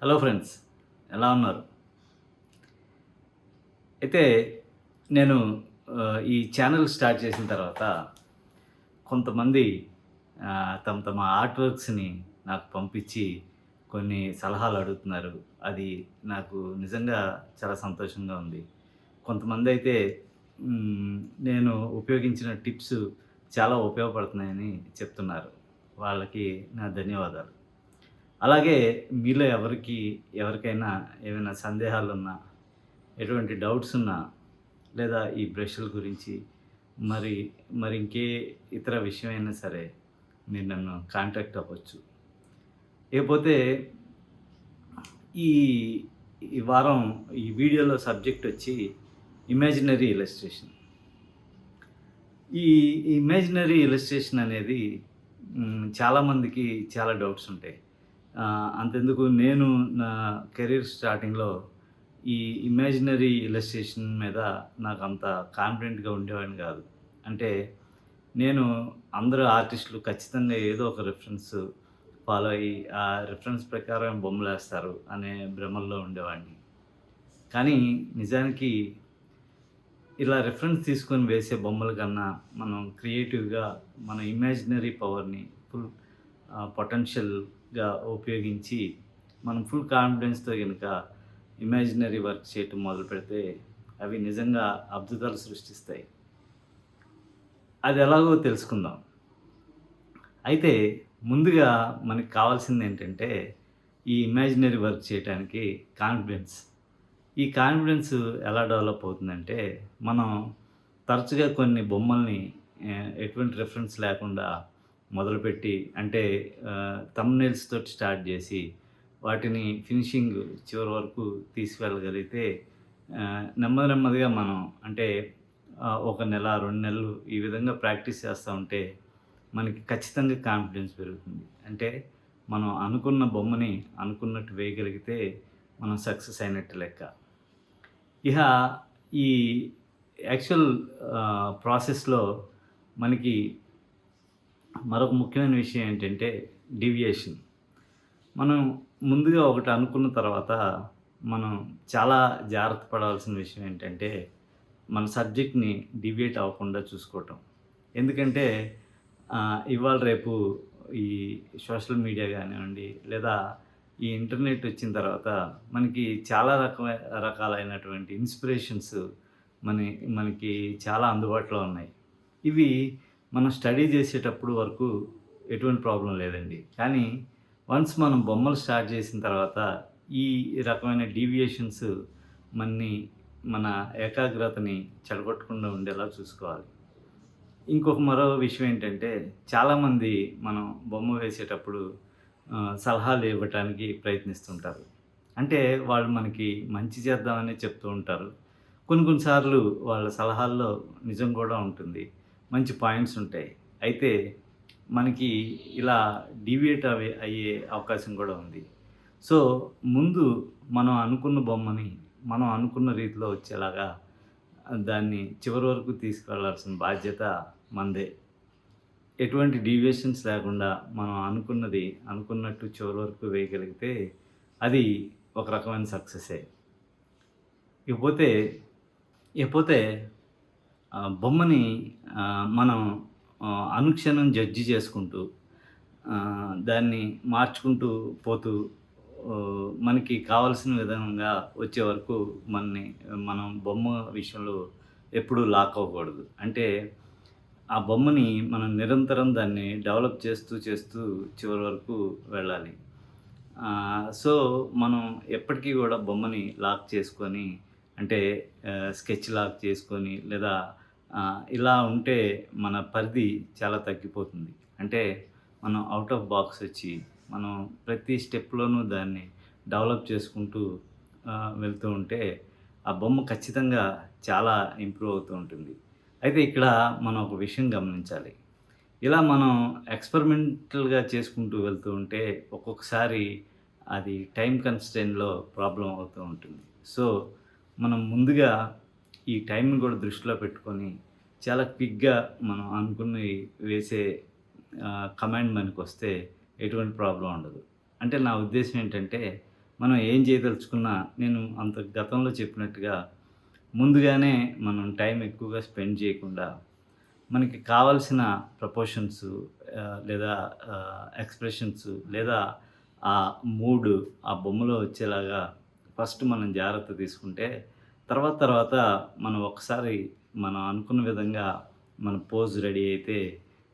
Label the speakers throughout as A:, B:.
A: Hello friends, ఎలా ఉన్నారు? అయితే నేను ఈ ఛానల్ స్టార్ట్ చేసిన తర్వాత కొంతమంది తమ తమ ఆర్ట్ వర్క్స్‌ని నాకు పంపించి కొన్ని సలహాలు అడుగుతున్నారు. అది నాకు నిజంగా చాలా సంతోషంగా ఉంది. కొంతమందైతే హ్మ్, నేను ఉపయోగించిన టిప్స్ చాలా ఉపయోగపడుతున్నాయని చెప్తున్నారు. వాళ్ళకి నా ధన్యవాదాలు. అలాగే మీలో ఎవరికైనా ఏమైనా సందేహాలున్నా, ఎటువంటి డౌట్స్ ఉన్నా, లేదా ఈ బ్రష్‌ల గురించి మరి మరి ఇంకే ఇతర విషయమైనా సరే మీరు నన్ను కాంటాక్ట్ అవ్వచ్చు. ఇకపోతే ఈ ఈ వారం ఈ వీడియోలో సబ్జెక్ట్ వచ్చి ఇమాజినరీ ఇలస్ట్రేషన్. ఈ ఇమాజినరీ ఇలస్ట్రేషన్ అనేది చాలామందికి చాలా డౌట్స్ ఉంటాయి. అంతెందుకు నేను నా కెరీర్ స్టార్టింగ్‌లో ఈ ఇమాజినరీ ఇలస్ట్రేషన్ మీద నాకంత కాన్ఫిడెంట్‌గా ఉండేవాడిని కాదు. అంటే నేను అందరూ ఆర్టిస్టులు ఖచ్చితంగా ఏదో ఒక రిఫరెన్స్ ఫాలో అయ్యి, ఆ రిఫరెన్స్ ప్రకారం బొమ్మలేస్తారు అనే భ్రమల్లో ఉండేవాడిని. కానీ నిజానికి ఇలా రిఫరెన్స్ తీసుకొని వేసే బొమ్మల కన్నా, మనం క్రియేటివ్‌గా మన ఇమాజినరీ పవర్‌ని ఫుల్ పొటెన్షియల్‌గా ఉపయోగించి, మనం ఫుల్ కాన్ఫిడెన్స్‌తో గనుక ఇమాజినరీ వర్క్ చేయటం మొదలుపెడితే, అవి నిజంగా అద్భుతాలు సృష్టిస్తాయి. అది ఎలాగో తెలుసుకుందాం. అయితే ముందుగా మనకు కావాల్సిందేంటంటే, ఈ ఇమాజినరీ వర్క్ చేయటానికి కాన్ఫిడెన్స్. ఈ కాన్ఫిడెన్స్ ఎలా డెవలప్ అవుతుందంటే, మనం తరచుగా కొన్ని బొమ్మల్ని ఎటువంటి రిఫరెన్స్ లేకుండా మొదలుపెట్టి, అంటే థంబ్‌నెయిల్స్ తోటి స్టార్ట్ చేసి, వాటిని ఫినిషింగ్ చివరి వరకు తీసుకెళ్ళగలిగితే నెమ్మది నెమ్మదిగా మనం అంటే ఒక నెల, 2 నెలలు ఈ విధంగా ప్రాక్టీస్ చేస్తా ఉంటే మనకి ఖచ్చితంగా కాన్ఫిడెన్స్ పెరుగుతుంది. అంటే మనం అనుకున్న బొమ్మని అనుకున్నట్టు వేయగలిగితే మనం సక్సెస్ అయినట్టు లెక్క. ఇహ ఈ యాక్చువల్ ప్రాసెస్‌లో మనకి మరొక ముఖ్యమైన విషయం ఏంటంటే డీవియేషన్. మనం ముందుగా ఒకటి అనుకున్న తర్వాత మనం చాలా జాగ్రత్త పడాల్సిన విషయం ఏంటంటే, మన సబ్జెక్ట్‌ని డీవియేట్ అవ్వకుండా చూసుకోవటం. ఎందుకంటే ఇవాళ రేపు ఈ సోషల్ మీడియా గానివ్వండి, లేదా ఈ ఇంటర్నెట్ వచ్చిన తర్వాత మనకి చాలా రకాలైనటువంటి ఇన్‌స్పిరేషన్స్ మనకి చాలా అందుబాటులో ఉన్నాయి. ఇవి మనం స్టడీ చేసేటప్పుడు వరకు ఎటువంటి ప్రాబ్లమ్ లేదండి. కానీ వన్స్ మనం బొమ్మలు స్టార్ట్ చేసిన తర్వాత ఈ రకమైన డీవియేషన్స్ మన్ని మన ఏకాగ్రతని చెడగొట్టకుండా ఉండేలా చూసుకోవాలి. మరో విషయం ఏంటంటే, చాలామంది మనం బొమ్మ వేసేటప్పుడు సలహాలు ఇవ్వటానికి ప్రయత్నిస్తుంటారు. అంటే వాళ్ళు మనకి మంచి చేద్దామనే చెప్తూ ఉంటారు. కొన్ని కొన్ని సార్లు వాళ్ళ సలహాల్లో నిజం కూడా ఉంటుంది. మంచి పాయింట్స్ ఉంటాయి. అయితే మనకి ఇలా డీవియేట్ అయ్యే అవకాశం కూడా ఉంది. సో, ముందు మనం అనుకున్న బొమ్మని మనం అనుకున్న రీతిలో వచ్చేలాగా దాన్ని చివరి వరకు తీసుకెళ్లాల్సిన బాధ్యత మనదే. ఎటువంటి డీవియేషన్స్ లేకుండా మనం అనుకున్నది అనుకున్నట్టు చివరి వరకు వేయగలిగితే అది ఒక రకమైన సక్సెసే. ఇకపోతే ఇకపోతే బొమ్మని మనం అనుక్షణం జడ్జి చేసుకుంటూ దాన్ని మార్చుకుంటూ పోతూ మనకి కావాల్సిన విధంగా వచ్చే వరకు మనం బొమ్మ విషయంలో ఎప్పుడూ లాక్ అవ్వకూడదు. అంటే ఆ బొమ్మని మనం నిరంతరం దాన్ని డెవలప్ చేస్తూ చేస్తూ చివరి వరకు వెళ్ళాలి. సో, మనం ఎప్పటికీ గూడా బొమ్మని లాక్ చేసుకొని అంటే స్కెచ్ లాక్ చేసుకొని లేదా ఇలా ఉంటే మన పరిధి చాలా తగ్గిపోతుంది. అంటే మనం ఔట్ ఆఫ్ బాక్స్ వచ్చి మనం ప్రతి స్టెప్‌లోనూ దాన్ని డెవలప్ చేసుకుంటూ వెళ్తూ ఉంటే ఆ బొమ్మ ఖచ్చితంగా చాలా ఇంప్రూవ్ అవుతూ ఉంటుంది. అయితే ఇక్కడ మనం ఒక విషయం గమనించాలి. ఇలా మనం ఎక్స్‌పెరిమెంటల్‌గా చేసుకుంటూ వెళ్తూ ఉంటే ఒక్కొక్కసారి అది టైమ్ కన్‌స్ట్రెయిన్‌లో ప్రాబ్లమ్ అవుతూ ఉంటుంది. సో, మనం ముందుగా ఈ టైంని కూడా దృష్టిలో పెట్టుకొని చాలా క్విక్‌గా మనం అనుకున్నవి వేసే కమాండ్ మనకొస్తే ఎటువంటి ప్రాబ్లమ్ ఉండదు. అంటే నా ఉద్దేశ్యం ఏంటంటే, మనం ఏం చేయదలుచుకున్నా నేను అంత గతంలో చెప్పినట్టుగా ముందుగానే మనం టైం ఎక్కువగా స్పెండ్ చేయకుండా మనకి కావాల్సిన ప్రపోర్షన్స్ లేదా ఎక్స్‌ప్రెషన్స్ లేదా ఆ మూడ్ ఆ బొమ్మలో వచ్చేలాగా ఫస్ట్ మనం జాగ్రత్త తీసుకుంటే, తర్వాత మనం ఒకసారి మనం అనుకున్న విధంగా మన పోజ్ రెడీ అయితే,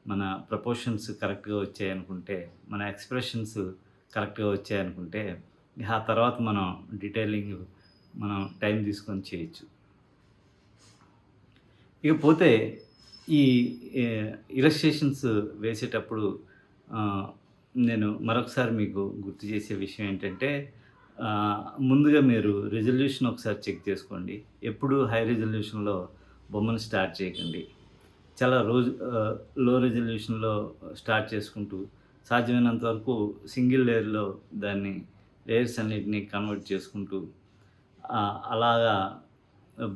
A: మన ప్రపోర్షన్స్ కరెక్ట్‌గా వచ్చాయనుకుంటే, మన ఎక్స్‌ప్రెషన్స్ కరెక్ట్‌గా వచ్చాయనుకుంటే, ఆ తర్వాత మనం డీటెయిలింగ్ మనం టైం తీసుకొని చేయొచ్చు. ఇకపోతే ఈ ఇలస్ట్రేషన్స్ వేసేటప్పుడు ఆహ్, నేను మరొకసారి మీకు గుర్తు చేసే విషయం ఏంటంటే, ముందుగా మీరు రిజల్యూషన్ ఒకసారి చెక్ చేసుకోండి. ఎప్పుడు హై రిజల్యూషన్‌లో బొమ్మను స్టార్ట్ చేయకండి. చాలా లో రిజల్యూషన్‌లో స్టార్ట్ చేసుకుంటూ, సాధ్యమైనంత వరకు సింగిల్ లేయర్‌లో దాన్ని లేయర్స్ అన్నిటిని కన్వర్ట్ చేసుకుంటూ, అలాగా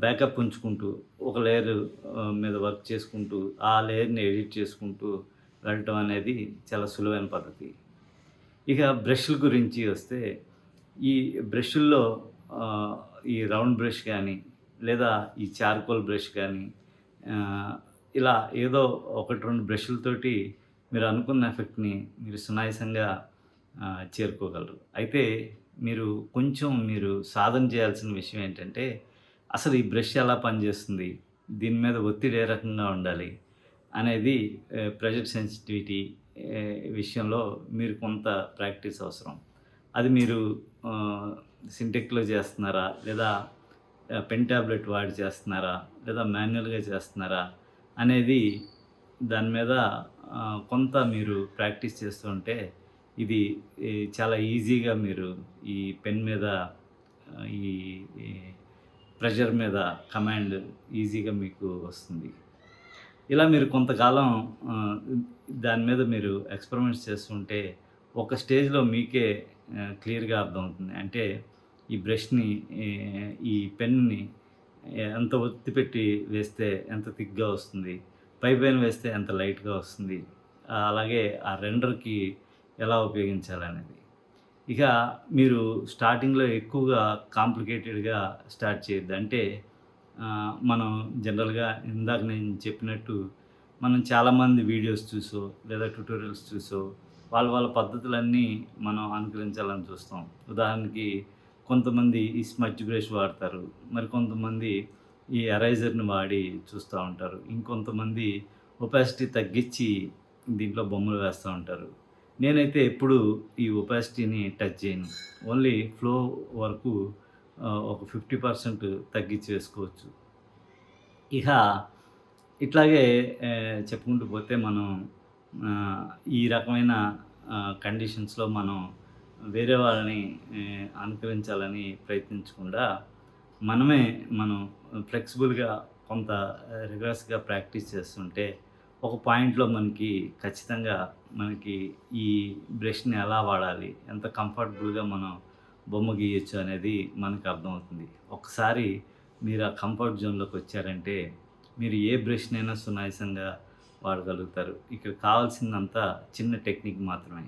A: బ్యాకప్ ఉంచుకుంటూ, ఒక లేయర్ మీద వర్క్ చేసుకుంటూ, ఆ లేయర్‌ని ఎడిట్ చేసుకుంటూ వెళ్ళటం అనేది చాలా సులువైన పద్ధతి. ఇక బ్రష్‌ల గురించి వస్తే, ఈ బ్రష్‌ల్లో ఆహ్, ఈ రౌండ్ బ్రష్ గానీ, లేదా ఈ చార్కోల్ బ్రష్ గానీ, ఆహ్, ఇలా ఏదో 1, 2 బ్రష్‌లతోటి మీరు అనుకున్న ఎఫెక్ట్‌ని మీరు సునాయాసంగా చేరుకోగలరు. అయితే మీరు సాధన చేయాల్సిన విషయం ఏంటంటే, అసలు ఈ బ్రష్ ఎలా పనిచేస్తుంది? దీని మీద ఒత్తిడి ఏ రకంగా ఉండాలి? అనేది ప్రెషర్ సెన్సిటివిటీ విషయంలో మీరు కొంత ప్రాక్టీస్ అవసరం. అది మీరు సింటెక్‌లో చేస్తున్నారా? లేదా పెన్ టాబ్లెట్ వాడి చేస్తున్నారా? లేదా మాన్యుయల్‌గా చేస్తున్నారా? అనేది దాని మీద కొంత మీరు ప్రాక్టీస్ చేస్తూ ఉంటే, ఇది చాలా ఈజీగా మీరు ఈ పెన్ మీద ఈ ఈ ప్రెషర్ మీద కమాండ్ ఈజీగా మీకు వస్తుంది. ఇలా మీరు కొంతకాలం ఆహ్, దాని మీద మీరు ఎక్స్‌పెరిమెంట్స్ చేస్తుంటే, ఒక స్టేజ్‌లో మీకే క్లియర్‌గా అర్థమవుతుంది. అంటే ఈ బ్రష్‌ని ఈ పెన్‌ని ఎంత ఒత్తి పెట్టి వేస్తే ఎంత థిక్‌గా వస్తుంది, పైపైన వేస్తే ఎంత లైట్‌గా వస్తుంది. అలాగే ఆ రెండర్‌కి ఎలా ఉపయోగించాలనేది. ఇక మీరు స్టార్టింగ్‌లో ఎక్కువగా కాంప్లికేటెడ్‌గా స్టార్ట్ చేయొద్దు. అంటే మనం జనరల్‌గా ఇందాక నేను చెప్పినట్టు మనం చాలామంది వీడియోస్ చూసో, లేదా ట్యుటోరియల్స్ చూసో, వాళ్ళ పద్ధతులన్నీ మనం అనుకరించాలని చూస్తాం. ఉదాహరణకి కొంతమంది ఈ స్మడ్జ్ బ్రష్ వాడతారు. కొంతమంది ఈ ఎరేజర్‌ని వాడి చూస్తా ఉంటారు. ఇంకొంతమంది ఒపాసిటీ తగ్గించి దీంట్లో బొమ్మలు వేస్తా ఉంటారు. నేనైతే ఎప్పుడూ ఈ ఒపాసిటీని టచ్ చేయను. ఓన్లీ ఫ్లో వరకు ఒక 50% తగ్గించి వేసుకోవచ్చు. ఇక ఇట్లాగే చెప్పుకుంటూ పోతే మనం ఆహ్, ఈ రకమైన కండిషన్స్‌లో మనం వేరే వాళ్ళని అనుకరించాలని ప్రయత్నించకుండా, మనమే మనం ఫ్లెక్సిబుల్‌గా కొంత రివర్స్‌గా ప్రాక్టీస్ చేస్తుంటే, ఒక పాయింట్‌లో ఖచ్చితంగా మనకి ఈ బ్రష్‌ని ఎలా వాడాలి, ఎంత కంఫర్టబుల్‌గా మనం బొమ్మ గీయొచ్చు అనేది మనకు అర్థమవుతుంది. ఒకసారి మీరు ఆ కంఫర్ట్ జోన్‌లోకొచ్చారంటే, మీరు ఏ బ్రష్‌నైనా సునాయాసంగా వాడగలుగుతారు. ఇక్కడ కావాల్సిందంతా చిన్న టెక్నిక్ మాత్రమే.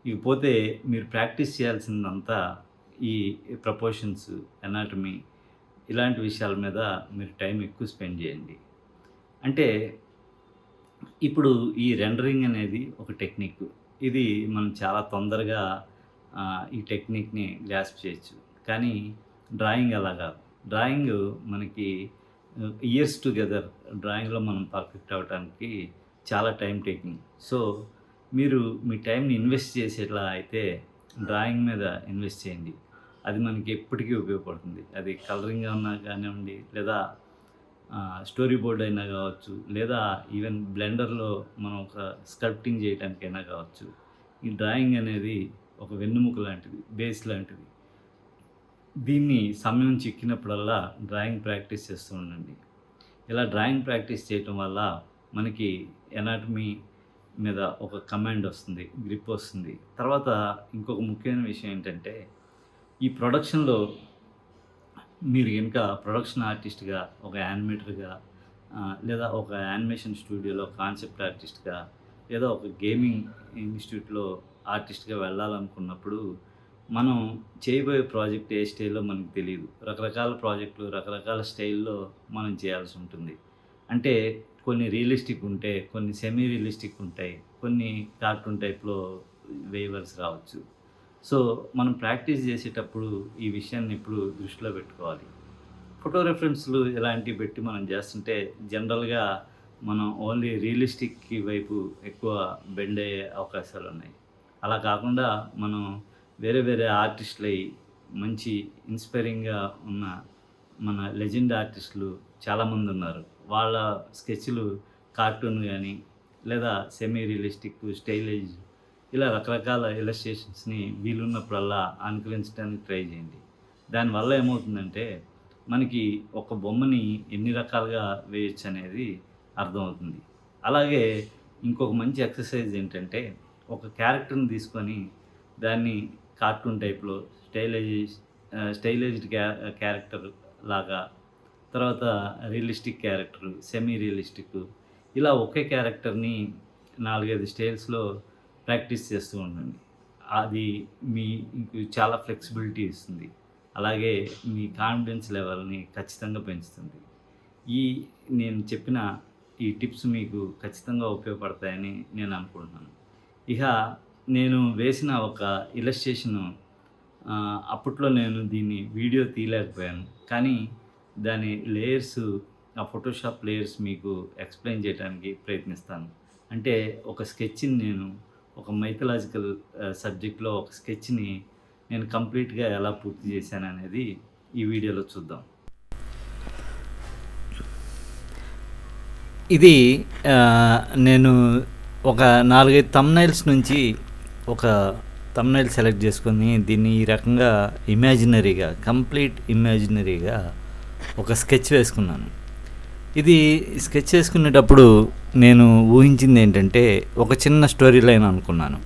A: ఇకపోతే మీరు ప్రాక్టీస్ చేయాల్సిందంతా ఈ ప్రపోర్షన్స్, ఎనాటమీ ఇలాంటి విషయాల మీద మీరు టైం ఎక్కువ స్పెండ్ చేయండి. అంటే ఇప్పుడు ఈ రెండరింగ్ అనేది ఒక టెక్నిక్. ఇది మనం చాలా తొందరగా ఈ టెక్నిక్‌ని గ్రాస్ప్ చేయొచ్చు. కానీ డ్రాయింగ్ అలా కాదు. డ్రాయింగ్ మనకి ఇయర్స్ టుగెదర్ డ్రాయింగ్‌లో మనం పర్ఫెక్ట్ అవ్వటానికి చాలా టైమ్ టేకింగ్. సో, మీరు మీ టైంని ఇన్వెస్ట్ చేసేలా అయితే డ్రాయింగ్ మీద ఇన్వెస్ట్ చేయండి. అది మనకి ఎప్పటికీ ఉపయోగపడుతుంది. అది కలరింగ్ అన్నా కానివ్వండి, లేదా స్టోరీ బోర్డ్ అయినా కావచ్చు, లేదా ఈవెన్ బ్లెండర్‌లో మనం ఒక స్కల్ప్టింగ్ చేయటానికైనా కావచ్చు. ఈ డ్రాయింగ్ అనేది ఒక వెన్నెముక లాంటిది, బేస్ లాంటిది. దీన్ని సమయం చిక్కినప్పుడల్లా డ్రాయింగ్ ప్రాక్టీస్ చేస్తూ ఉండండి. ఇలా డ్రాయింగ్ ప్రాక్టీస్ చేయటం వల్ల మనకి ఎనాటమీ మీద ఒక కమాండ్ వస్తుంది, గ్రిప్ వస్తుంది. తర్వాత ఇంకొక ముఖ్యమైన విషయం ఏంటంటే, ఈ ప్రొడక్షన్‌లో మీరు గనుక ప్రొడక్షన్ ఆర్టిస్ట్‌గా, ఒక యానిమేటర్‌గా లేదా ఒక యానిమేషన్ స్టూడియోలో కాన్సెప్ట్ ఆర్టిస్ట్‌గా, లేదా ఒక గేమింగ్ ఇన్‌స్టిట్యూట్‌లో ఆర్టిస్ట్‌గా వెళ్ళాలనుకున్నప్పుడు, మనం చేయబోయే ప్రాజెక్ట్ ఏ స్టైల్లో మనకు తెలీదు. రకరకాల ప్రాజెక్టులు, రకరకాల స్టైల్‌లో మనం చేయాల్సి ఉంటుంది. అంటే కొన్ని రియలిస్టిక్ ఉంటే, కొన్ని సెమీ రియలిస్టిక్ ఉంటాయి. కొన్ని కార్టూన్ టైప్‌లో వేయవలసి రావచ్చు. సో, మనం ప్రాక్టీస్ చేసేటప్పుడు ఈ విషయాన్ని ఎప్పుడు దృష్టిలో పెట్టుకోవాలి. ఫోటో రిఫరెన్స్‌లు ఇలాంటివి పెట్టి మనం చేస్తుంటే జనరల్‌గా మనం ఓన్లీ రియలిస్టిక్‌కి వైపు ఎక్కువ బెండ్ అయ్యే అవకాశాలున్నాయి. అలా కాకుండా మనం వేరే వేరే ఆర్టిస్టులయి మంచి ఇన్‌స్పైరింగ్‌గా ఉన్న మన లెజెండ్ ఆర్టిస్టులు చాలామందున్నారు. వాళ్ళ స్కెచ్‌లు కార్టూన్ గాని, లేదా సెమీ రియలిస్టిక్, స్టైలిష్ ఇలా రకరకాల ఇలస్ట్రేషన్స్‌ని వీలున్నప్పుడల్లా అనుకరించడానికి ట్రై చేయండి. దానివల్ల ఏమవుతుందంటే, మనకి ఒక బొమ్మని ఎన్ని రకాలుగా వేయొచ్చనేది అర్థమవుతుంది. అలాగే ఇంకొక మంచి ఎక్సర్సైజ్ ఏంటంటే, ఒక క్యారెక్టర్‌ని తీసుకొని దాన్ని కార్టూన్ టైప్‌లో స్టైలైజ్డ్ క్యారెక్టర్ లాగా, తర్వాత రియలిస్టిక్ క్యారెక్టర్, సెమీ రియలిస్టిక్ ఇలా ఒకే క్యారెక్టర్‌ని 4, 5 స్టైల్స్‌లో ప్రాక్టీస్ చేస్తూ ఉండండి. అది మీకు చాలా ఫ్లెక్సిబిలిటీ ఇస్తుంది. అలాగే మీ కాన్ఫిడెన్స్ లెవెల్‌ని ఖచ్చితంగా పెంచుతుంది. ఈ నేను చెప్పిన ఈ టిప్స్ మీకు ఖచ్చితంగా ఉపయోగపడతాయని నేను అనుకుంటున్నాను. ఇక నేను వేసిన ఒక ఇలస్ట్రేషను అప్పట్లో నేను దీన్ని వీడియో తీయలేకపోయాను. కానీ దాని లేయర్స్ ఆ ఫోటోషాప్ లేయర్స్ మీకు ఎక్స్‌ప్లెయిన్ చేయడానికి ప్రయత్నిస్తాను. అంటే ఒక స్కెచ్‌ని నేను ఒక మైథలాజికల్ సబ్జెక్ట్‌లో ఒక స్కెచ్‌ని నేను కంప్లీట్‌గా ఎలా పూర్తి చేశాననేది ఈ వీడియోలో చూద్దాం. ఇది నేను ఒక 4, 5 థంబ్‌నెయిల్స్ నుంచి ఒక థంబ్‌నెయిల్ సెలెక్ట్ చేసుకొని దీన్ని ఈ రకంగా ఇమాజినరీగా, కంప్లీట్ ఇమాజినరీగా ఒక స్కెచ్ వేసుకున్నాను. ఇది స్కెచ్ చేసుకునేటప్పుడు నేను ఊహించింది ఏంటంటే, ఒక చిన్న స్టోరీ లైన్ అనుకున్నాను.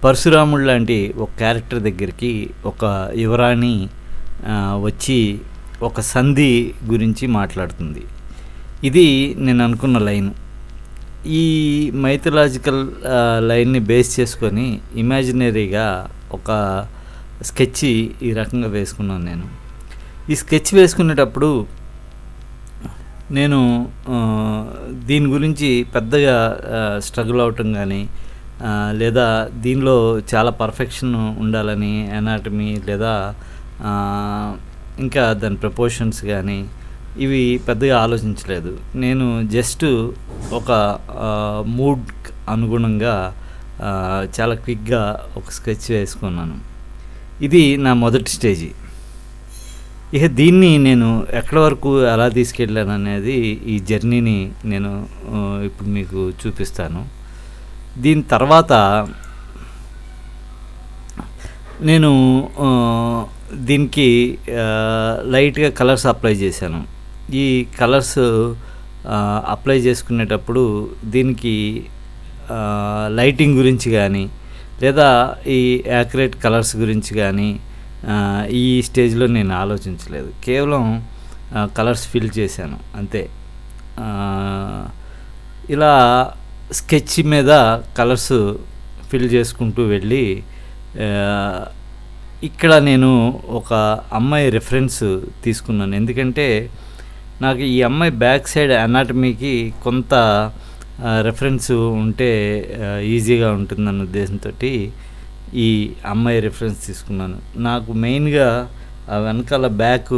A: పరశురాముడు లాంటి ఒక క్యారెక్టర్ దగ్గరికి ఒక యువరాణి వచ్చి ఒక సంధి గురించి మాట్లాడుతుంది. ఇది నేను అనుకున్న లైను. ఈ మైథలాజికల్ లైన్ని బేస్ చేసుకొని ఇమాజినరీగా ఒక స్కెచ్ ఈ రకంగా వేసుకున్నాను నేను. ఈ స్కెచ్ వేసుకునేటప్పుడు నేను దీని గురించి పెద్దగా స్ట్రగుల్ అవ్వటం కానీ, లేదా దీనిలో చాలా పర్ఫెక్షన్ ఉండాలని ఎనాటమీ లేదా ఇంకా దాని ప్రపోర్షన్స్ కానీ ఇవి పెద్దగా ఆలోచించలేదు. నేను జస్ట్ ఒక మూడ్ అనుగుణంగా చాలా క్విక్గా ఒక స్కెచ్ వేసుకున్నాను. ఇది నా మొదటి స్టేజీ. ఇక దీన్ని నేను ఎక్కడి వరకు ఎలా తీసుకెళ్ళాను అనేది ఈ జర్నీని నేను ఇప్పుడు మీకు చూపిస్తాను. దీని తర్వాత నేను దీనికి లైట్గా కలర్స్ అప్లై చేశాను. ఈ కలర్స్ అప్లై చేసుకునేటప్పుడు దీనికి లైటింగ్ గురించి కానీ, లేదా ఈ యాక్యురేట్ కలర్స్ గురించి కానీ ఈ స్టేజ్లో నేను ఆలోచించలేదు. కేవలం కలర్స్ ఫిల్ చేశాను అంతే. ఇలా స్కెచ్ మీద కలర్స్ ఫిల్ చేసుకుంటూ వెళ్ళి ఇక్కడ నేను ఒక అమ్మాయి రెఫరెన్స్ తీసుకున్నాను. ఎందుకంటే నాకు ఈ అమ్మాయి బ్యాక్ సైడ్ అనాటమీకి కొంత రెఫరెన్స్ ఉంటే ఈజీగా ఉంటుందన్న ఉద్దేశంతో ఈ అమ్మాయి రెఫరెన్స్ తీసుకున్నాను. నాకు మెయిన్గా వెనకాల బ్యాక్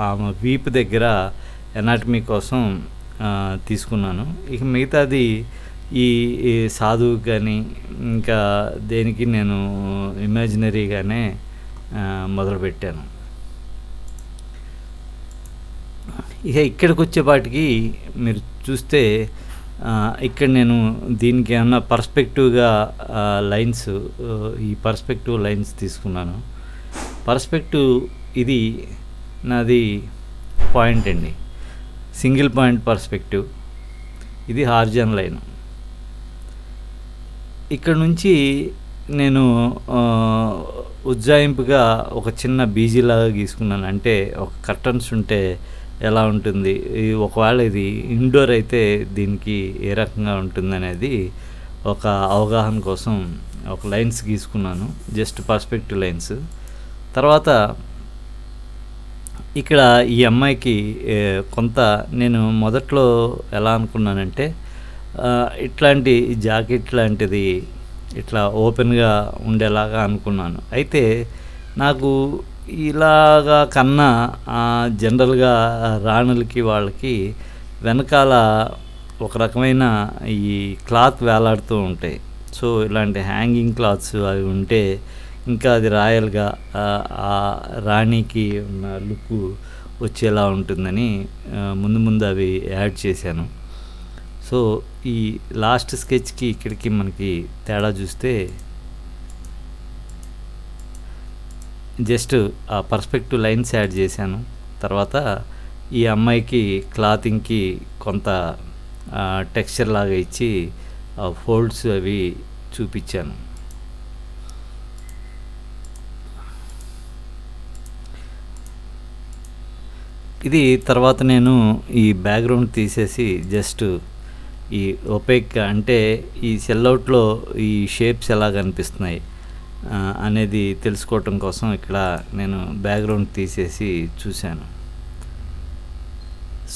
A: ఆమె వీపు దగ్గర ఎనాటమీ కోసం తీసుకున్నాను. ఇక మిగతాది ఈ సాధువు కానీ ఇంకా దేనికి నేను ఇమాజినరీగానే మొదలుపెట్టాను. ఇక ఇక్కడికి వచ్చేపాటికి మీరు చూస్తే ఇక్కడ నేను దీనికి ఏమన్నా పర్స్పెక్టివ్గా లైన్స్ ఈ పర్స్పెక్టివ్ లైన్స్ తీసుకున్నాను. పర్స్పెక్టివ్ ఇది నాది పాయింట్ అండి, సింగిల్ పాయింట్ పర్స్పెక్టివ్. ఇది హార్జన్ లైన్. ఇక్కడ నుంచి నేను ఉజ్జాయింపుగా ఒక చిన్న బీజీలాగా గీసుకున్నాను. అంటే ఒక కర్టన్స్ ఉంటే ఎలా ఉంటుంది, ఒకవేళ ఇది ఇండోర్ అయితే దీనికి ఏ రకంగా ఉంటుందనేది ఒక అవగాహన కోసం ఒక లైన్స్ గీసుకున్నాను. Just perspective lines. తర్వాత ఇక్కడ ఈ అమ్మాయికి కొంత నేను మొదట్లో ఎలా అనుకున్నానంటే ఇట్లాంటి జాకెట్ లాంటిది ఇట్లా ఓపెన్‌గా ఉండేలాగా అనుకున్నాను. అయితే నాకు ఇలాగా కన్నా జనరల్‌గా రాణులకి వాళ్ళకి వెనకాల ఒక రకమైన ఈ క్లాత్ వేలాడుతూ ఉంటాయి. సో, ఇలాంటి హ్యాంగింగ్ క్లాత్స్ అవి ఉంటే ఇంకా అది రాయల్‌గా ఆ రాణికి ఉన్న లుక్కు వచ్చేలా ఉంటుందని ముందు ముందు అవి యాడ్ చేశాను. సో, ఈ లాస్ట్ స్కెచ్‌కి ఇక్కడికి మనకి తేడా చూస్తే జస్ట్ ఆ పర్స్పెక్టివ్ లైన్స్ యాడ్ చేశాను. తర్వాత ఈ అమ్మాయికి క్లాతింగ్‌కి కొంత టెక్స్చర్ లాగా ఇచ్చి ఫోల్డ్స్ అవి చూపించాను. ఇది తర్వాత నేను ఈ బ్యాక్‌గ్రౌండ్ తీసేసి జస్ట్ ఈ ఒపేక్‌గా అంటే ఈ సెల్‌ఔట్‌లో ఈ షేప్స్ ఎలా కనిపిస్తున్నాయి అనేది తెలుసుకోవటం కోసం ఇక్కడ నేను బ్యాక్‌గ్రౌండ్ తీసేసి చూశాను.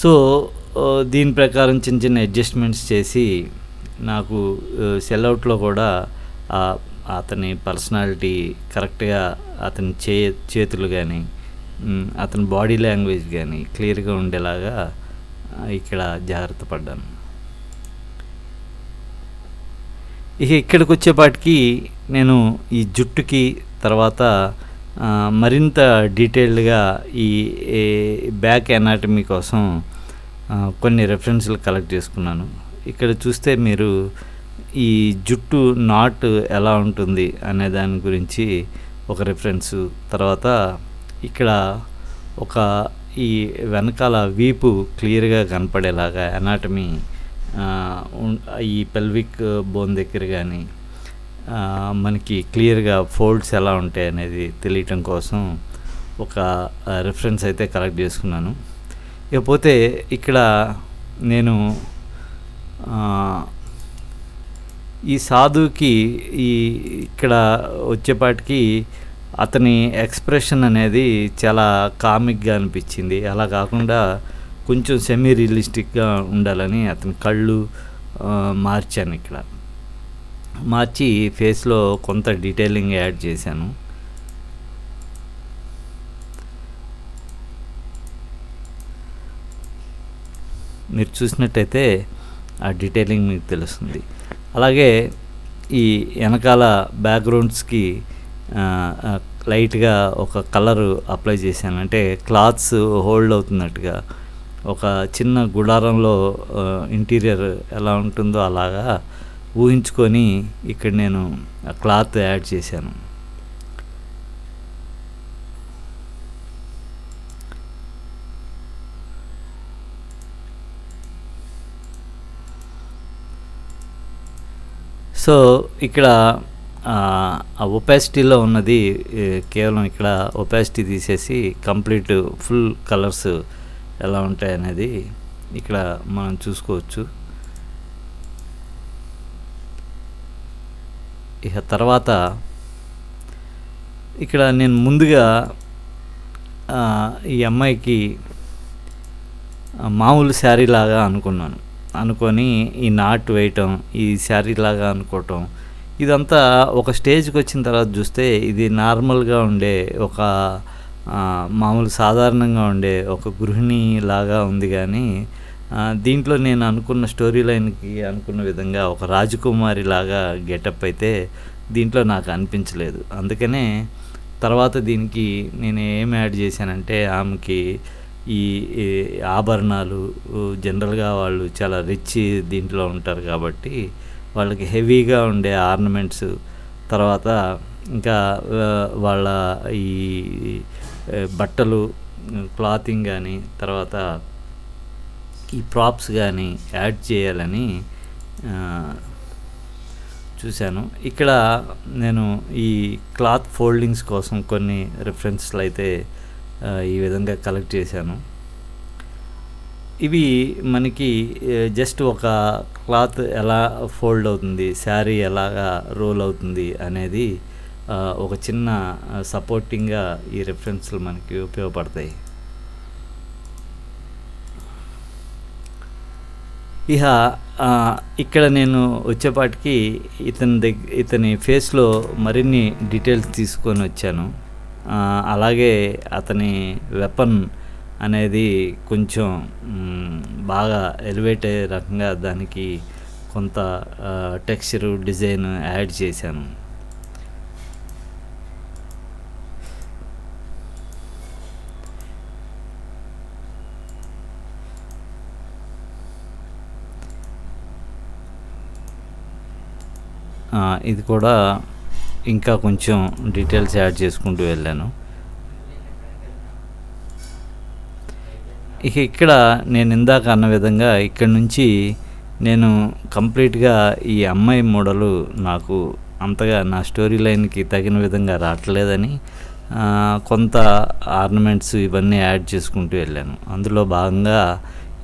A: సో, దీని ప్రకారం చిన్న చిన్న అడ్జస్ట్‌మెంట్స్ చేసి నాకు సెల్‌ఔట్‌లో కూడా అతని పర్సనాలిటీ కరెక్ట్‌గా అతని చేతులు గానీ, అతని బాడీ లాంగ్వేజ్ గానీ క్లియర్‌గా ఉండేలాగా ఇక్కడ జాగ్రత్త పడ్డాను. ఇక ఇక్కడికొచ్చేపాటికి నేను ఈ జుట్టుకి తర్వాత మరింత డీటెయిల్డ్‌గా ఈ బ్యాక్ ఎనాటమీ కోసం కొన్ని రెఫరెన్స్‌లు కలెక్ట్ చేసుకున్నాను. ఇక్కడ చూస్తే మీరు ఈ జుట్టు నాట్ ఎలా ఉంటుంది అనే దాని గురించి ఒక రెఫరెన్సు. తర్వాత ఇక్కడ ఒక ఈ వెనకాల వీపు క్లియర్‌గా కనపడేలాగా ఎనాటమీ ఈ పెల్విక్ బోన్ దగ్గర గానీ మనకి క్లియర్‌గా ఫోల్డ్స్ ఎలా ఉంటాయి అనేది తెలియటం కోసం ఒక రిఫరెన్స్ అయితే కలెక్ట్ చేసుకున్నాను. ఇకపోతే ఇక్కడ నేను ఈ సాధువుకి ఇక్కడ వచ్చేపాటికి అతని ఎక్స్‌ప్రెషన్ అనేది చాలా కామిక్‌గా అనిపించింది. అలా కాకుండా కొంచెం సెమీ రియలిస్టిక్‌గా ఉండాలని అతని కళ్ళు మార్చాను ఇక్కడ. మార్చి ఫేస్‌లో కొంత డీటెయిలింగ్ యాడ్ చేశాను. మీరు చూసినట్టయితే ఆ డీటెయిలింగ్ మీకు తెలుస్తుంది. అలాగే ఈ వెనకాల బ్యాక్‌గ్రౌండ్స్‌కి లైట్‌గా ఒక కలరు అప్లై చేశాను. అంటే క్లాత్స్ హోల్డ్ అవుతున్నట్టుగా ఒక చిన్న గుడారంలో ఇంటీరియర్ ఎలా ఉంటుందో అలాగా ఊహించుకొని ఇక్కడ నేను క్లాత్ యాడ్ చేశాను. సో, ఇక్కడ ఆ ఒపాసిటీలో ఉన్నది కేవలం ఇక్కడ ఒపాసిటీ తీసేసి కంప్లీట్ ఫుల్ కలర్స్ ఎలా ఉంటాయనేది ఇక్కడ మనం చూసుకోవచ్చు. ఇక తర్వాత ఇక్కడ నేను ముందుగా ఈ అమ్మాయికి మామూలు శారీ లాగా అనుకొని ఈ నాట్ వేయటం, ఈ శారీ లాగా అనుకోవటం, ఇదంతా ఒక స్టేజ్కి వచ్చిన తర్వాత చూస్తే ఇది నార్మల్గా ఉండే ఒక మామూలు సాధారణంగా ఉండే ఒక గృహిణి లాగా ఉంది. కానీ దీంట్లో నేను అనుకున్న స్టోరీ లైన్కి అనుకున్న విధంగా ఒక రాజకుమారి లాగా గెటప్ అయితే దీంట్లో నాకు అనిపించలేదు. అందుకనే తర్వాత దీనికి నేను ఏం యాడ్ చేశానంటే ఆమెకి ఈ ఆభరణాలు జనరల్గా వాళ్ళు చాలా రిచ్ దీంట్లో ఉంటారు కాబట్టి వాళ్ళకి హెవీగా ఉండే ఆర్నమెంట్స్, తర్వాత ఇంకా వాళ్ళ ఈ బట్టలు క్లాతింగ్ కానీ తర్వాత ఈ ప్రాప్స్ కానీ యాడ్ చేయాలని చూశాను. ఇక్కడ నేను ఈ క్లాత్ ఫోల్డింగ్స్ కోసం కొన్ని రిఫరెన్స్లు అయితే ఈ విధంగా కలెక్ట్ చేశాను. ఇవి మనకి జస్ట్ ఒక క్లాత్ ఎలా ఫోల్డ్ అవుతుంది, శారీ ఎలాగా రోల్ అవుతుంది అనేది ఒక చిన్న సపోర్టింగ్‌గా ఈ రిఫరెన్స్‌లు మనకి ఉపయోగపడతాయి. ఇహ ఇక్కడ నేను వచ్చేపాటికి ఇతని ఫేస్‌లో మరిన్ని డీటెయిల్స్ తీసుకొనొచ్చాను. అలాగే అతని వెపన్ అనేది కొంచెం బాగా ఎలివేట్ అయ్యే రకంగా దానికి కొంత టెక్స్చరు, డిజైన్ యాడ్ చేశాను. ఇది కూడా ఇంకా కొంచెం డీటెయిల్స్ యాడ్ చేసుకుంటూ వెళ్ళాను. ఇక్కడ నేను ఇందాక అన్న విధంగా ఇక్కడి నుంచి నేను కంప్లీట్‌గా ఈ అమ్మాయి మోడలు నాకు అంతగా నా స్టోరీ లైన్‌కి తగిన విధంగా రావట్లేదని కొంత ఆర్నమెంట్స్ ఇవన్నీ యాడ్ చేసుకుంటూ వెళ్ళాను. అందులో భాగంగా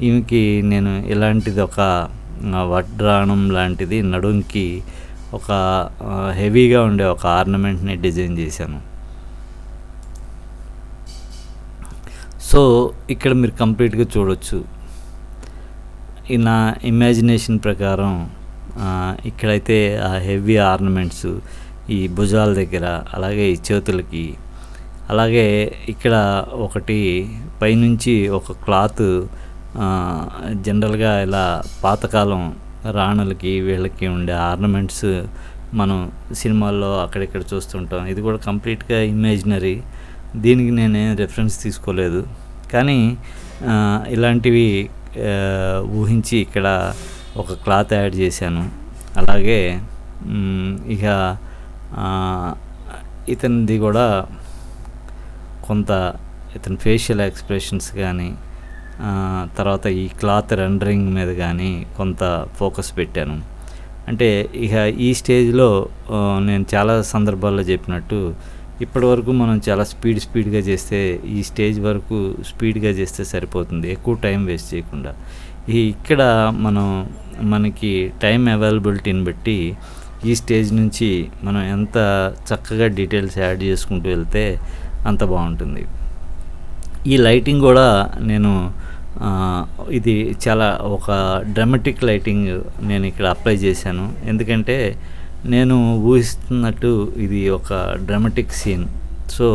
A: ఈమెకి నేను ఇలాంటిది ఒక వడ్రాణం లాంటిది నడుంకి ఒక హెవీగా ఉండే ఒక ఆర్నమెంట్‌ని డిజైన్ చేశాను. సో ఇక్కడ మీరు కంప్లీట్‌గా చూడొచ్చు. నా ఇమాజినేషన్ ప్రకారం ఇక్కడైతే ఆ హెవీ ఆర్నమెంట్స్ ఈ భుజాల దగ్గర, అలాగే ఈ చేతులకి, అలాగే ఇక్కడ ఒకటి పైనుంచి ఒక క్లాత్ జనరల్‌గా ఇలా పాతకాలం రాణులకి వీళ్ళకి ఉండే ఆర్నమెంట్స్ మనం సినిమాల్లో అక్కడిక్కడ చూస్తుంటాం. ఇది కూడా కంప్లీట్‌గా ఇమాజినరీ. దీనికి నేనేం రిఫరెన్స్ తీసుకోలేదు. కానీ ఇలాంటివి ఊహించి ఇక్కడ ఒక క్లాత్ యాడ్ చేశాను. అలాగే ఇక ఇతనిది కూడా కొంత ఇతని ఫేషియల్ ఎక్స్ప్రెషన్స్ కానీ, తర్వాత ఈ క్లాత్ రెండరింగ్ మీద కానీ కొంత ఫోకస్ పెట్టాను. అంటే ఇక ఈ స్టేజ్‌లో నేను చాలా సందర్భాల్లో చెప్పినట్టు ఇప్పటివరకు మనం చాలా స్పీడ్‌గా చేస్తే ఈ స్టేజ్ వరకు స్పీడ్‌గా చేస్తే సరిపోతుంది, ఎక్కువ టైం వేస్ట్ చేయకుండా. ఇక్కడ మనకి టైం అవైలబిలిటీని బట్టి ఈ స్టేజ్ నుంచి మనం ఎంత చక్కగా డీటెయిల్స్ యాడ్ చేసుకుంటూ వెళ్తే అంత బాగుంటుంది. ఈ లైటింగ్ కూడా నేను ఇది చాలా ఒక డ్రామాటిక్ లైటింగ్ నేను ఇక్కడ అప్లై చేశాను. ఎందుకంటే నేను ఊహిస్తున్నట్టు ఇది ఒక డ్రామాటిక్ సీన్. సో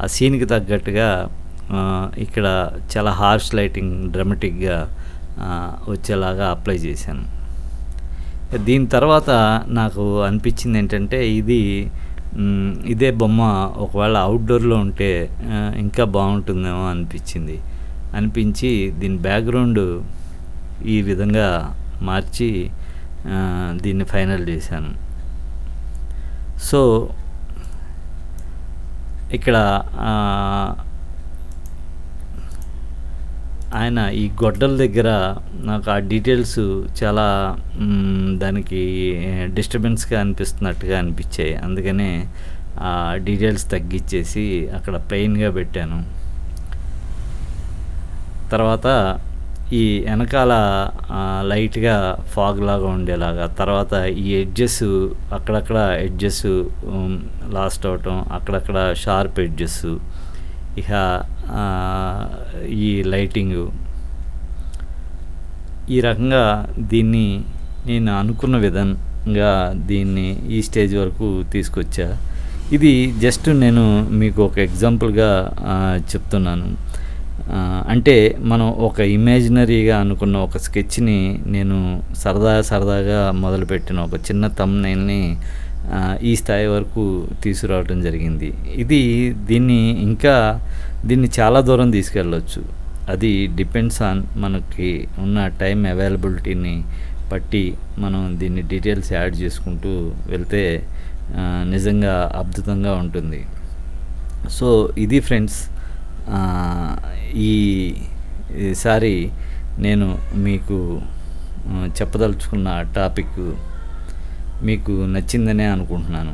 A: ఆ సీన్‌కి తగ్గట్టుగా ఇక్కడ చాలా హార్ష్ లైటింగ్ డ్రామాటిక్‌గా వచ్చేలాగా అప్లై చేశాను. దీని తర్వాత నాకు అనిపించింది ఏంటంటే ఇదే బొమ్మ ఒకవేళ అవుట్‌డోర్‌లో ఉంటే ఇంకా బాగుంటుందేమో అనిపించి దీని బ్యాక్‌గ్రౌండ్ ఈ విధంగా మార్చి దీన్ని ఫైనల్ చేశాను. సో ఇక్కడ ఆయన ఈ గొడ్డల దగ్గర నాకు ఆ డీటెయిల్స్ చాలా దానికి డిస్టర్బెన్స్గా అనిపిస్తున్నట్టుగా అనిపించాయి. అందుకనే ఆ డీటెయిల్స్ తగ్గించేసి అక్కడ ప్లెయిన్గా పెట్టాను. తర్వాత ఈ వెనకాల లైట్గా ఫాగ్ లాగా ఉండేలాగా, తర్వాత ఈ ఎడ్జెస్ అక్కడక్కడ ఎడ్జెస్ లాస్ట్ అవటం, అక్కడక్కడ షార్ప్ ఎడ్జెస్, ఇక ఈ లైటింగు ఈ రకంగా దీన్ని నేను అనుకున్న విధంగా దీన్ని ఈ స్టేజ్ వరకు తీసుకొచ్చా. ఇది జస్ట్ నేను మీకు ఒక ఎగ్జాంపుల్గా చెప్తున్నాను. అంటే మనం ఒక ఇమాజినరీగా అనుకున్న ఒక స్కెచ్ని నేను సరదాగా మొదలుపెట్టిన ఒక చిన్న థంబ్‌నెయిల్‌ని ఈ స్థాయి వరకు తీసుకురావడం జరిగింది. దీన్ని చాలా దూరం తీసుకెళ్ళొచ్చు. అది డిపెండ్స్ ఆన్ మనకి ఉన్న టైం అవైలబిలిటీని బట్టి మనం దీన్ని డీటెయిల్స్ యాడ్ చేసుకుంటూ వెళ్తే నిజంగా అద్భుతంగా ఉంటుంది. సో ఇది ఫ్రెండ్స్, ఈసారి నేను మీకు చెప్పదలుచుకున్న టాపిక్ మీకు నచ్చిందనే అనుకుంటున్నాను.